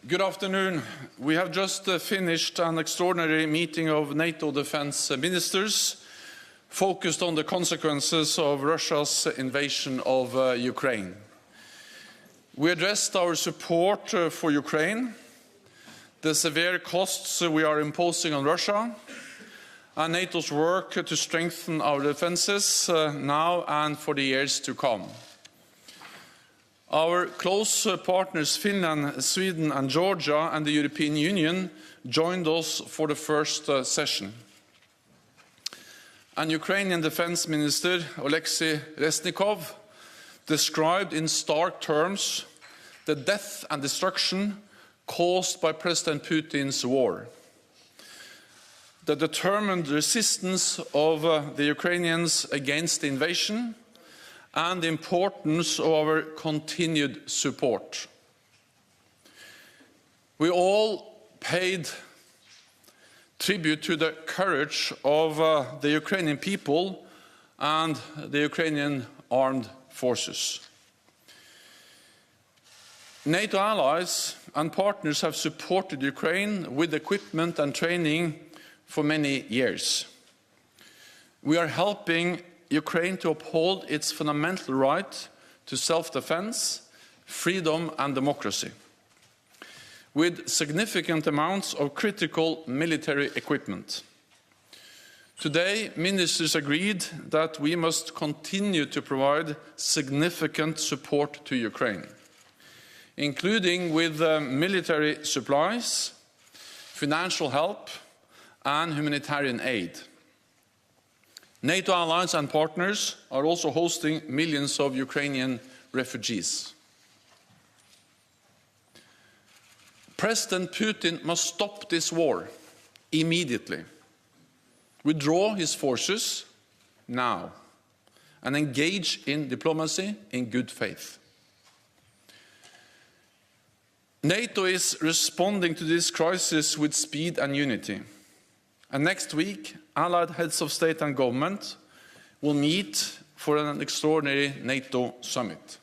Good afternoon. We have just finished an extraordinary meeting of NATO defense ministers focused on the consequences of Russia's invasion of Ukraine. We addressed our support for Ukraine, the severe costs we are imposing on Russia, and NATO's work to strengthen our defenses now and for the years to come. Our close partners Finland, Sweden and Georgia and the European Union joined us for the first session. And Ukrainian Defense Minister Oleksiy Reznikov described in stark terms the death and destruction caused by President Putin's war. The determined resistance of the Ukrainians against the invasion and the importance of our continued support. We all paid tribute to the courage of the Ukrainian people and the Ukrainian armed forces. NATO allies and partners have supported Ukraine with equipment and training for many years. We are helping Ukraine to uphold its fundamental right to self-defense, freedom and democracy, with significant amounts of critical military equipment. Today, ministers agreed that we must continue to provide significant support to Ukraine, including with military supplies, financial help and humanitarian aid. NATO allies and partners are also hosting millions of Ukrainian refugees. President Putin must stop this war immediately, withdraw his forces now, and engage in diplomacy in good faith. NATO is responding to this crisis with speed and unity. And next week, allied heads of state and government will meet for an extraordinary NATO summit.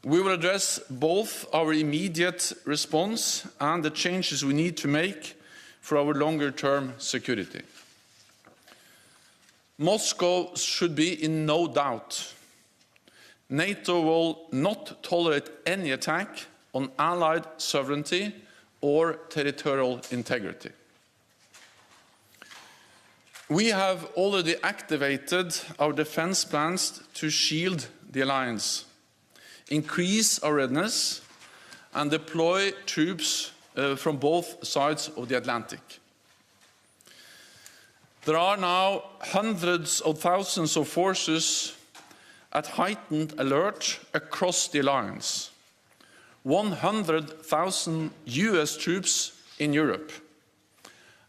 We will address both our immediate response and the changes we need to make for our longer-term security. Moscow should be in no doubt. NATO will not tolerate any attack on allied sovereignty or territorial integrity. We have already activated our defense plans to shield the alliance, increase our readiness, and deploy troops from both sides of the Atlantic. There are now hundreds of thousands of forces at heightened alert across the alliance, 100,000 US troops in Europe,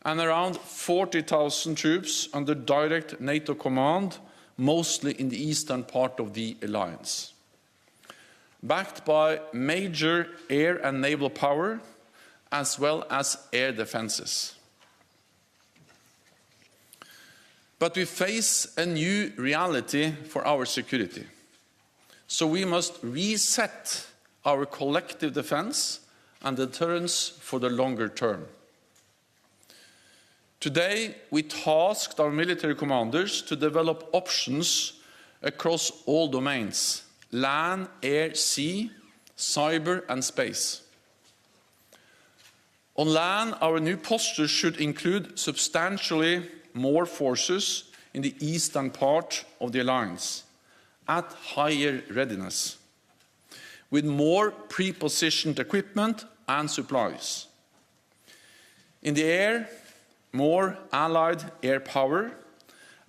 and around 40,000 troops under direct NATO command, mostly in the eastern part of the alliance, backed by major air and naval power, as well as air defenses. But we face a new reality for our security, so we must reset our collective defense and deterrence for the longer term. Today, we tasked our military commanders to develop options across all domains: land, air, sea, cyber and space. On land, our new posture should include substantially more forces in the eastern part of the alliance, at higher readiness, with more pre-positioned equipment and supplies. In the air, more allied air power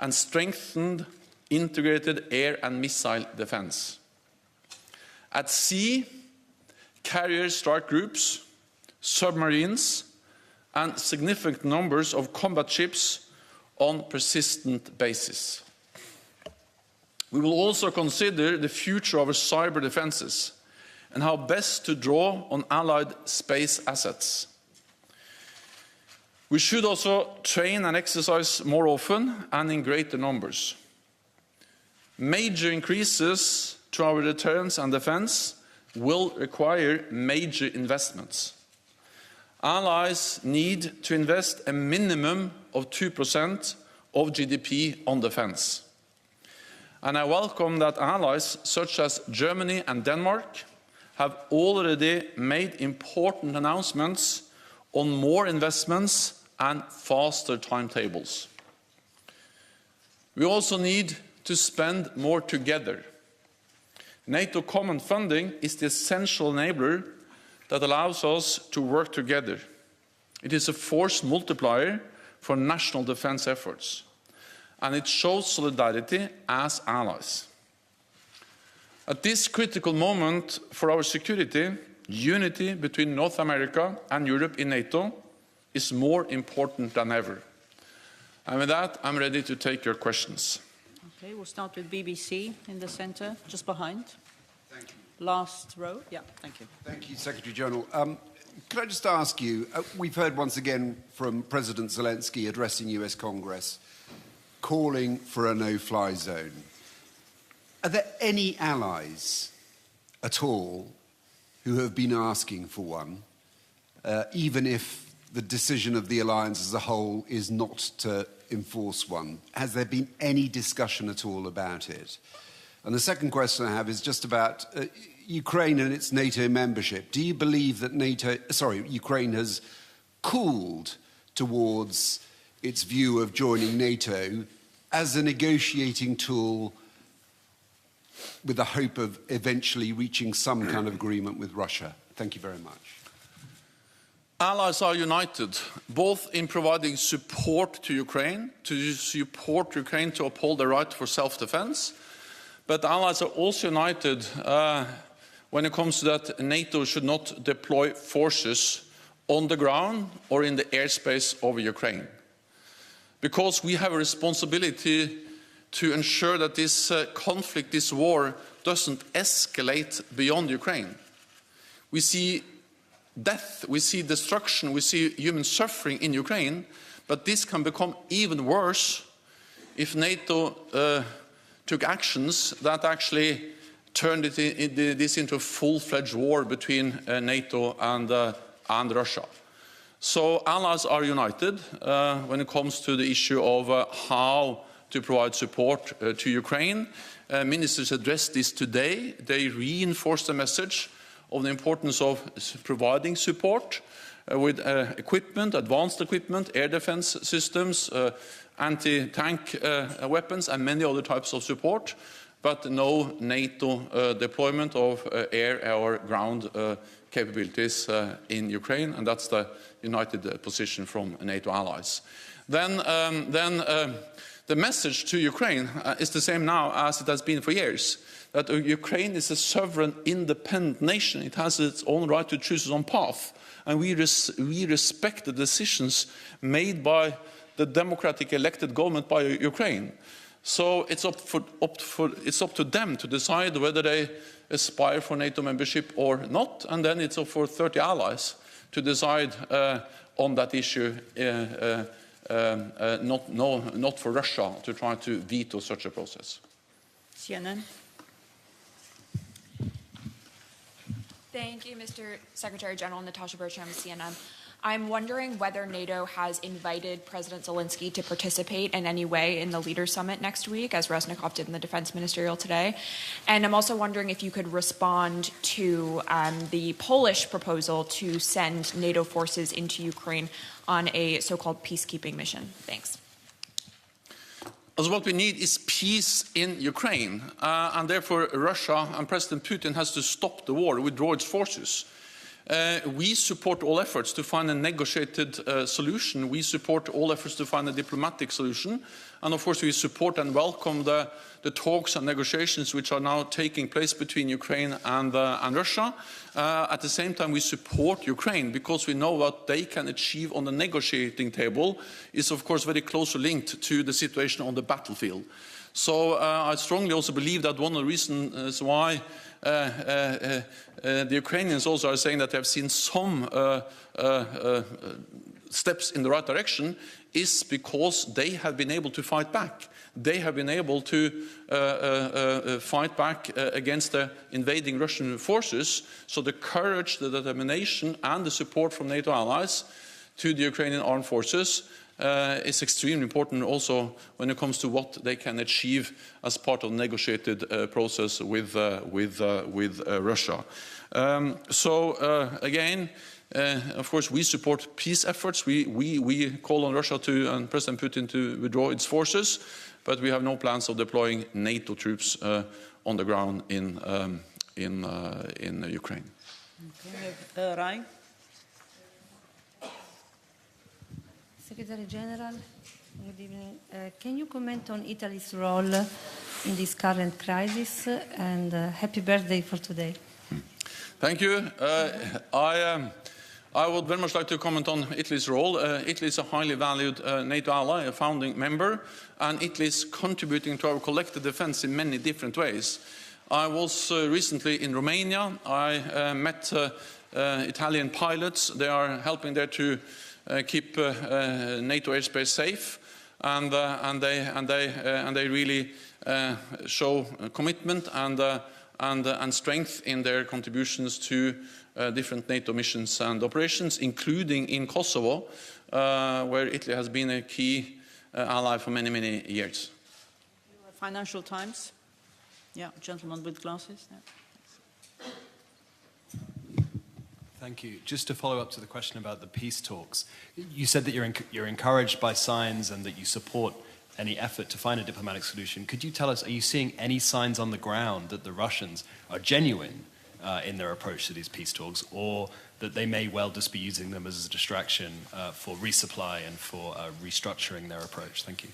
and strengthened integrated air and missile defense. At sea, carrier strike groups, submarines, and significant numbers of combat ships on persistent basis. We will also consider the future of our cyber defenses and how best to draw on allied space assets. We should also train and exercise more often and in greater numbers. Major increases to our deterrence and defense will require major investments. Allies need to invest a minimum of 2% of GDP on defense. And I welcome that allies such as Germany and Denmark have already made important announcements on more investments and faster timetables. We also need to spend more together. NATO common funding is the essential enabler that allows us to work together. It is a force multiplier for national defense efforts, and it shows solidarity as allies. At this critical moment for our security, unity between North America and Europe in NATO is more important than ever. And with that, I'm ready to take your questions. Okay, we'll start with BBC in the center, just behind. Thank you. Last row. Yeah, thank you. Thank you, Secretary General. Could I just ask you, we've heard once again from President Zelensky addressing US Congress, calling for a no-fly zone. Are there any allies at all who have been asking for one, even if the decision of the alliance as a whole is not to enforce one? Has there been any discussion at all about it? And the second question I have is just about Ukraine and its NATO membership. Do you believe that Ukraine has cooled towards its view of joining NATO as a negotiating tool with the hope of eventually reaching some kind of agreement with Russia? Thank you very much. Allies are united, both in providing support to Ukraine to uphold the right for self-defense, but allies are also united when it comes to that NATO should not deploy forces on the ground or in the airspace over Ukraine. Because we have a responsibility to ensure that this conflict, this war, doesn't escalate beyond Ukraine. We see death, we see destruction, we see human suffering in Ukraine, but this can become even worse if NATO took actions that actually turned this into a full-fledged war between NATO and Russia. So allies are united when it comes to the issue of how to provide support to Ukraine. Ministers addressed this today. They reinforced the message of the importance of providing support with equipment, advanced equipment, air defense systems, anti-tank weapons, and many other types of support, but no NATO deployment of air or ground capabilities in Ukraine, and that's the united position from NATO allies. Then the message to Ukraine is the same now as it has been for years, that Ukraine is a sovereign, independent nation. It has its own right to choose its own path, and we respect the decisions made by the democratic elected government by Ukraine. So it's up to them to decide whether they aspire for NATO membership or not, and then it's up for 30 allies to decide on that issue, not for Russia to try to veto such a process. CNN. Thank you, Mr. Secretary General. Natasha Bertram, CNN. I'm wondering whether NATO has invited President Zelensky to participate in any way in the Leaders Summit next week, as Reznikov did in the Defense Ministerial today. And I'm also wondering if you could respond to the Polish proposal to send NATO forces into Ukraine on a so-called peacekeeping mission. Thanks. So what we need is peace in Ukraine, and therefore Russia and President Putin has to stop the war, withdraw its forces. We support all efforts to find a negotiated solution. We support all efforts to find a diplomatic solution. And of course we support and welcome the talks and negotiations which are now taking place between Ukraine and Russia. At the same time we support Ukraine because we know what they can achieve on the negotiating table is of course very closely linked to the situation on the battlefield. So I strongly also believe that one of the reasons why the Ukrainians also are saying that they have seen some steps in the right direction is because they have been able to fight back. They have been able to fight back against the invading Russian forces. So the courage, the determination, and the support from NATO allies to the Ukrainian armed forces is extremely important also when it comes to what they can achieve as part of the negotiated process with Russia. Again, of course, we support peace efforts. We call on Russia and President Putin to withdraw its forces, but we have no plans of deploying NATO troops on the ground in Ukraine. Okay, Rai. Secretary General, good evening. Can you comment on Italy's role in this current crisis? And happy birthday for today. Thank you. I would very much like to comment on Italy's role. Italy is a highly valued NATO ally, a founding member, and Italy is contributing to our collective defense in many different ways. I was recently in Romania. I met Italian pilots. They are helping there to keep NATO airspace safe, and they really show commitment and strength in their contributions to different NATO missions and operations, including in Kosovo, where Italy has been a key ally for many, many years. Financial Times. Yeah, gentleman with glasses. Yeah. Thank you. Just to follow up to the question about the peace talks, you said that you're encouraged by signs and that you support any effort to find a diplomatic solution. Could you tell us, are you seeing any signs on the ground that the Russians are genuine in their approach to these peace talks, or that they may well just be using them as a distraction for resupply and for restructuring their approach? Thank you.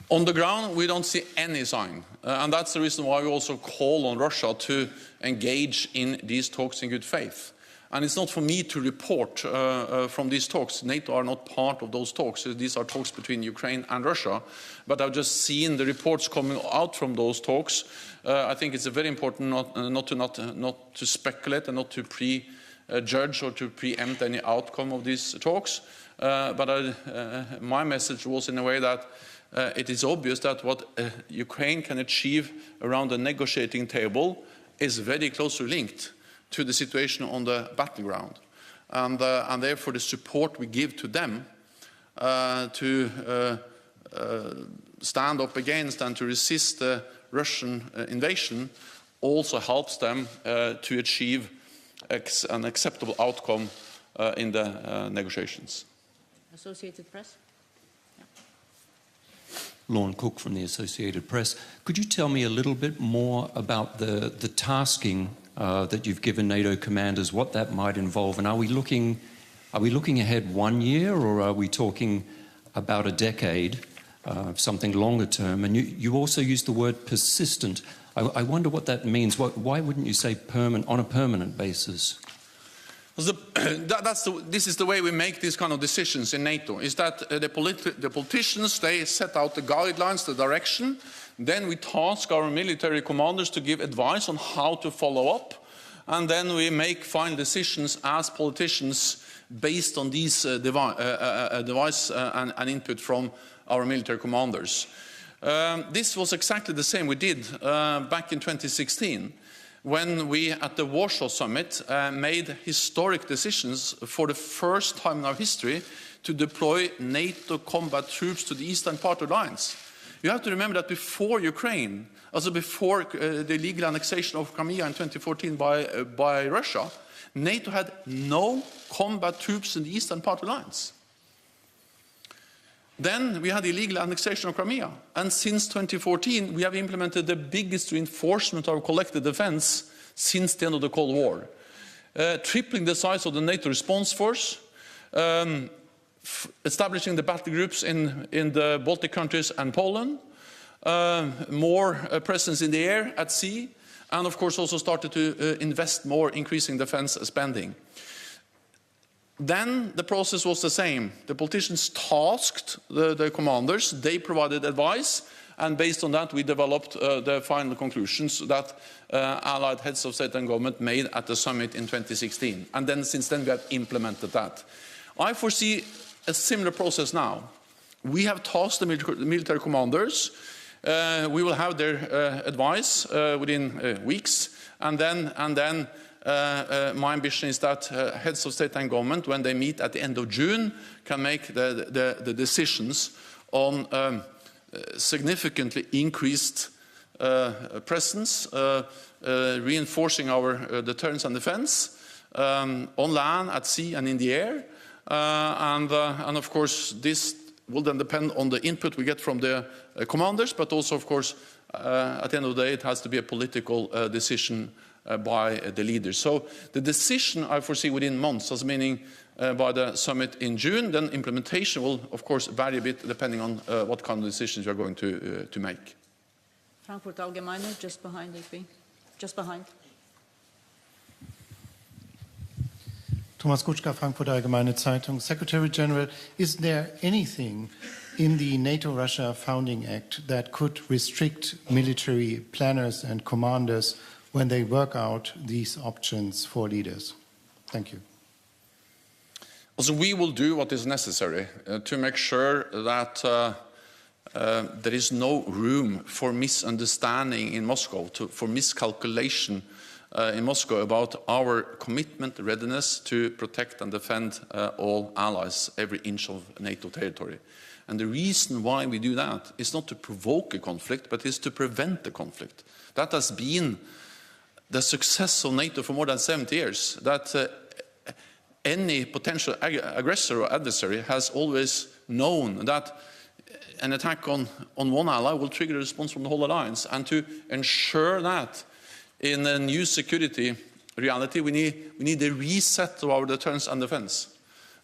On the ground, we don't see any sign. And that's the reason why we also call on Russia to engage in these talks in good faith. And it's not for me to report from these talks. NATO are not part of those talks. These are talks between Ukraine and Russia. But I've just seen the reports coming out from those talks. I think it's very important not to speculate and not to prejudge or to preempt any outcome of these talks. But my message was in a way that it is obvious that what Ukraine can achieve around the negotiating table is very closely linked to the situation on the battleground. And therefore the support we give to them to stand up against and to resist the Russian invasion also helps them to achieve an acceptable outcome in the negotiations. Associated Press. Lorne Cook from the Associated Press. Could you tell me a little bit more about the tasking that you've given NATO commanders, what that might involve, and are we looking ahead 1 year, or are we talking about a decade, something longer term? And you also used the word persistent. I wonder what that means. Why wouldn't you say on a permanent basis? This is the way we make these kind of decisions in NATO, is that the politicians, they set out the guidelines, the direction, then we task our military commanders to give advice on how to follow up, and then we make final decisions as politicians based on these advice and input from our military commanders. This was exactly the same we did back in 2016. When we, at the Warsaw Summit, made historic decisions for the first time in our history to deploy NATO combat troops to the eastern part of the alliance. You have to remember that before Ukraine, also before the illegal annexation of Crimea in 2014 by Russia, NATO had no combat troops in the eastern part of the alliance. Then we had the illegal annexation of Crimea, and since 2014 we have implemented the biggest reinforcement of our collective defense since the end of the Cold War, tripling the size of the NATO response force, establishing the battle groups in the Baltic countries and Poland, more presence in the air, at sea, and of course also started to invest more, increasing defense spending. Then the process was the same. The politicians tasked the commanders, they provided advice, and based on that we developed the final conclusions that Allied heads of state and government made at the summit in 2016. And then since then we have implemented that. I foresee a similar process now. We have tasked the military commanders. We will have their advice within weeks, and then my ambition is that heads of state and government, when they meet at the end of June, can make the decisions on significantly increased presence, reinforcing our deterrence and defense on land, at sea, and in the air. And of course, this will then depend on the input we get from the commanders, but also, of course, at the end of the day, it has to be a political decision by the leaders. So the decision I foresee within months, as meaning by the summit in June, then implementation will, of course, vary a bit depending on what kind of decisions we are going to make. Frankfurt Allgemeine, just behind AP. Just behind. Thomas Kutschka, Frankfurt Allgemeine Zeitung. Secretary General, is there anything in the NATO-Russia Founding Act that could restrict military planners and commanders when they work out these options for leaders? Thank you. Also, we will do what is necessary to make sure that there is no room for misunderstanding in Moscow, for miscalculation in Moscow about our commitment, readiness to protect and defend all allies, every inch of NATO territory. And the reason why we do that is not to provoke a conflict, but is to prevent the conflict. That has been the success of NATO for more than 70 years, that any potential aggressor or adversary has always known that an attack on one ally will trigger a response from the whole alliance. And to ensure that in a new security reality, we need a reset of our deterrence and defense.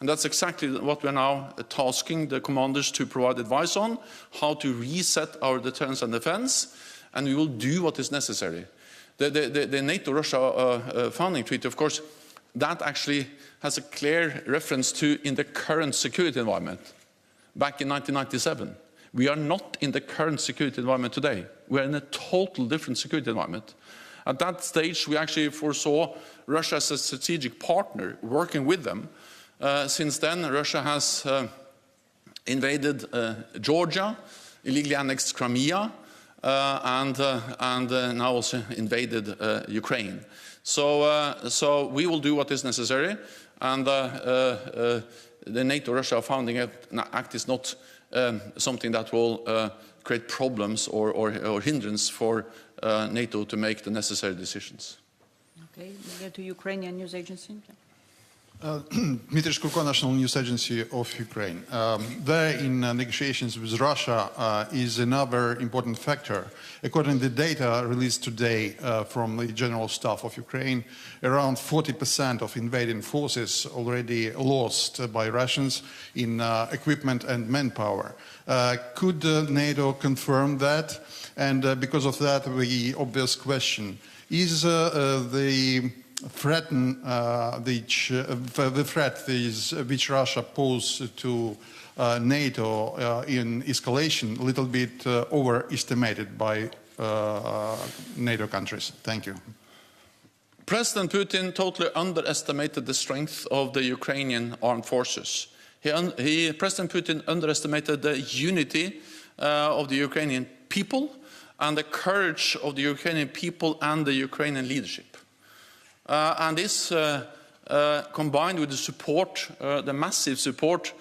And that's exactly what we're now tasking the commanders to provide advice on, how to reset our deterrence and defense, and we will do what is necessary. The NATO-Russia founding treaty, of course, that actually has a clear reference to in the current security environment back in 1997. We are not in the current security environment today. We are in a total different security environment. At that stage, we actually foresaw Russia as a strategic partner, working with them. Since then, Russia has invaded Georgia, illegally annexed Crimea, and now also invaded Ukraine. So we will do what is necessary, and the NATO-Russia Founding Act is not something that will create problems or hindrance for NATO to make the necessary decisions. Okay, we go to Ukrainian news agency. Dmitry Shkurko, National News Agency of Ukraine. There in negotiations with Russia is another important factor. According to the data released today from the General Staff of Ukraine, around 40% of invading forces already lost by Russians in equipment and manpower. Could NATO confirm that? And because of that, the obvious question, is the threat which Russia posed to NATO in escalation a little bit overestimated by NATO countries? Thank you. President Putin totally underestimated the strength of the Ukrainian armed forces. President Putin underestimated the unity of the Ukrainian people and the courage of the Ukrainian people and the Ukrainian leadership. And this, combined with the support, the massive support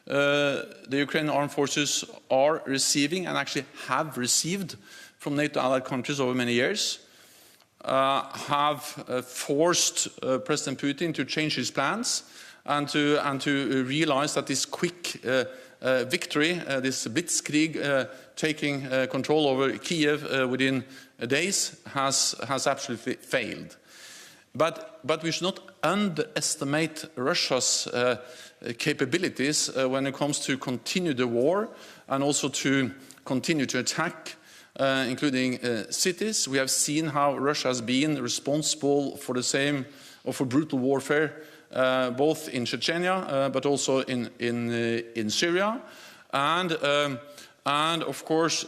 the Ukrainian armed forces are receiving and actually have received from NATO allied countries over many years, have forced President Putin to change his plans and to realize that this quick victory, this blitzkrieg, taking control over Kiev within days, has absolutely failed. But we should not underestimate Russia's capabilities when it comes to continue the war and also to continue to attack, including cities. We have seen how Russia has been responsible for the same, or for brutal warfare, both in Chechnya, but also in Syria, and of course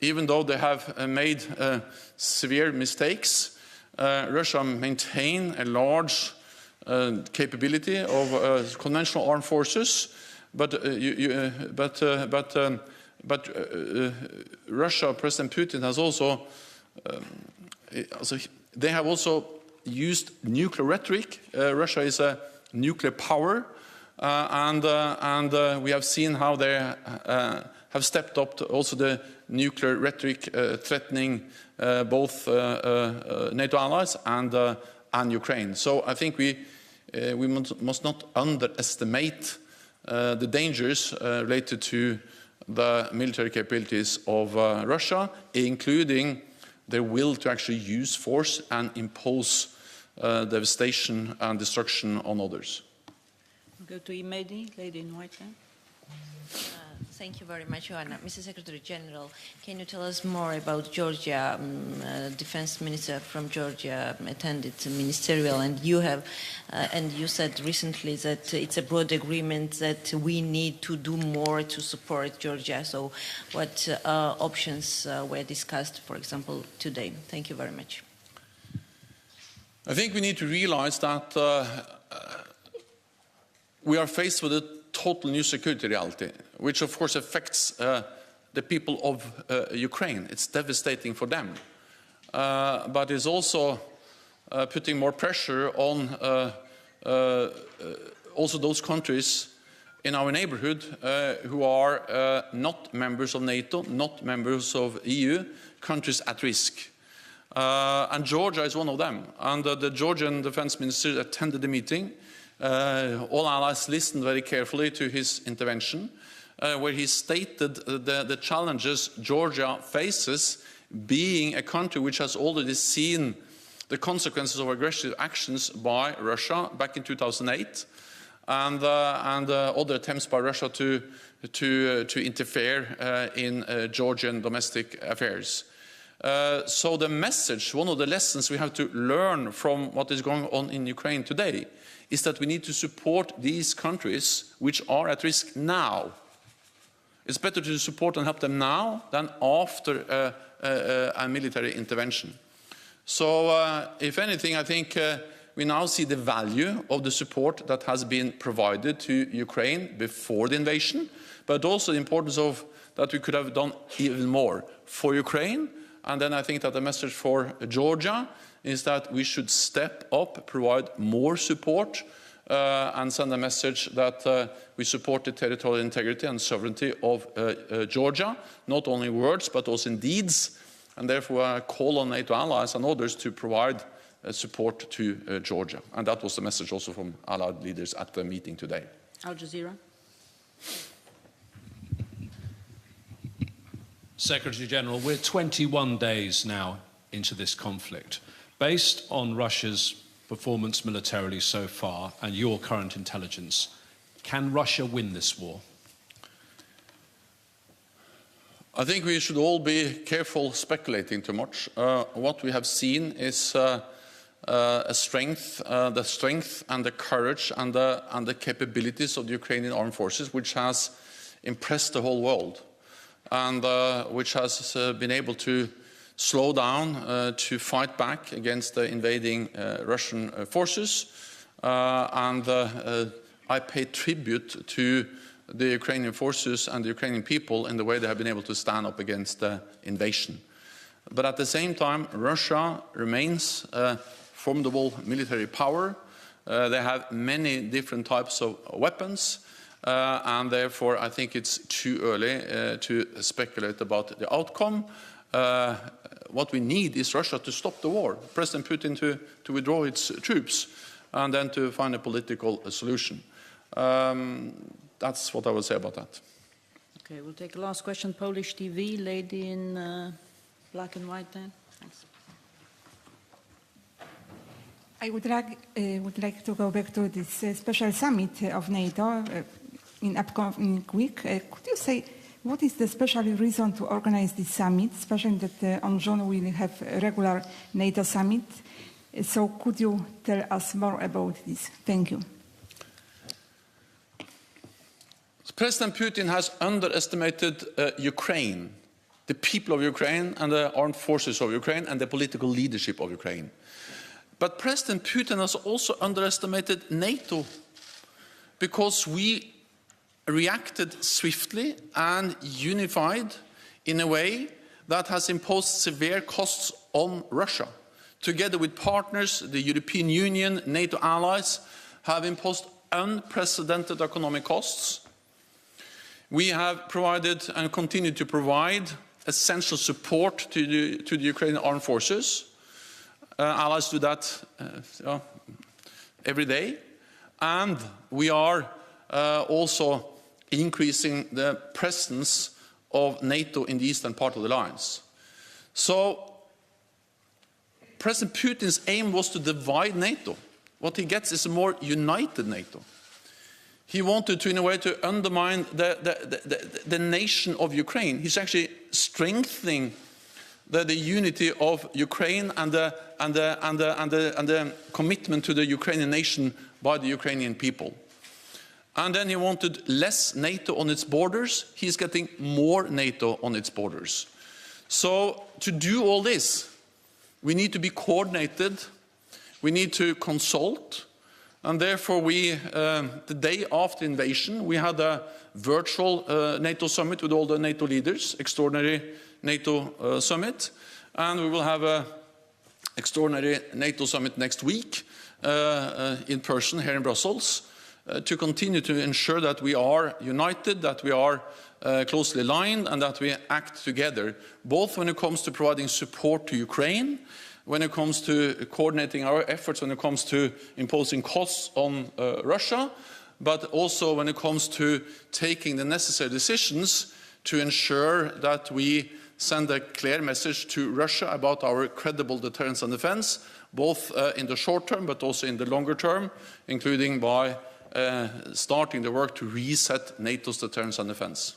even though they have made severe mistakes, Russia maintain a large capability of conventional armed forces, but Russia, President Putin has also, they have also used nuclear rhetoric. Russia is a nuclear power, and we have seen how they have stepped up to also the nuclear rhetoric threatening both NATO allies and Ukraine. So I think we must not underestimate the dangers related to the military capabilities of Russia, including their will to actually use force and impose devastation and destruction on others. We'll go to Imedi, lady in white. Thank you very much, Joanna. Mr. Secretary General, can you tell us more about Georgia? Defense Minister from Georgia attended the ministerial, and you said recently that it's a broad agreement that we need to do more to support Georgia. So what options were discussed, for example, today? Thank you very much. I think we need to realize that we are faced with a total new security reality, which of course affects the people of Ukraine. It's devastating for them, but is also putting more pressure on also those countries in our neighborhood who are not members of NATO, not members of EU, countries at risk. And Georgia is one of them. And the Georgian defense minister attended the meeting. All allies listened very carefully to his intervention, where he stated the challenges Georgia faces, being a country which has already seen the consequences of aggressive actions by Russia back in 2008, and other attempts by Russia to interfere in Georgian domestic affairs. So the message, one of the lessons we have to learn from what is going on in Ukraine today, is that we need to support these countries which are at risk now. It's better to support and help them now than after a military intervention. So if anything, I think we now see the value of the support that has been provided to Ukraine before the invasion, but also the importance of that we could have done even more for Ukraine. And then I think that the message for Georgia is that we should step up, provide more support, and send a message that we support the territorial integrity and sovereignty of Georgia, not only in words but also in deeds, and therefore I call on NATO allies and others to provide support to Georgia. And that was the message also from allied leaders at the meeting today. Al Jazeera. Secretary General, we're 21 days now into this conflict. Based on Russia's performance militarily so far and your current intelligence, can Russia win this war? I think we should all be careful speculating too much. What we have seen is the strength and the courage and the capabilities of the Ukrainian armed forces, which has impressed the whole world, and which has been able to slow down, to fight back against the invading Russian forces. And I pay tribute to the Ukrainian forces and the Ukrainian people in the way they have been able to stand up against the invasion. But at the same time, Russia remains a formidable military power. They have many different types of weapons. And therefore, I think it's too early to speculate about the outcome. What we need is Russia to stop the war, President Putin to withdraw its troops, and then to find a political solution. That's what I would say about that. Okay, we'll take a last question. Polish TV, lady in black and white then. Thanks. I would like to go back to this special summit of NATO in upcoming week. Could you say what is the special reason to organize this summit, especially that on June we will have a regular NATO summit? So could you tell us more about this? Thank you. President Putin has underestimated Ukraine the people of Ukraine and the armed forces of Ukraine and the political leadership of Ukraine. But President Putin has also underestimated NATO, because we reacted swiftly and unified in a way that has imposed severe costs on Russia. Together with partners, the European Union, NATO allies have imposed unprecedented economic costs. We have provided and continue to provide essential support to the Ukrainian armed forces. Allies do that every day. And we are also increasing the presence of NATO in the eastern part of the alliance. So President Putin's aim was to divide NATO. What he gets is a more united NATO. He wanted to, in a way, to undermine the nation of Ukraine. He's actually strengthening the unity of Ukraine and the commitment to the Ukrainian nation by the Ukrainian people. And then he wanted less NATO on its borders. He's getting more NATO on its borders. So to do all this, we need to be coordinated. We need to consult. And therefore, the day after invasion, we had a virtual NATO summit with all the NATO leaders, extraordinary NATO summit. And we will have an extraordinary NATO summit next week in person here in Brussels to continue to ensure that we are united, that we are closely aligned, and that we act together, both when it comes to providing support to Ukraine, when it comes to coordinating our efforts, when it comes to imposing costs on Russia, but also when it comes to taking the necessary decisions to ensure that we send a clear message to Russia about our credible deterrence and defense, both in the short term but also in the longer term, including by starting the work to reset NATO's deterrence and defense.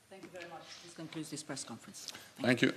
Thank you very much. This concludes this press conference. Thank you.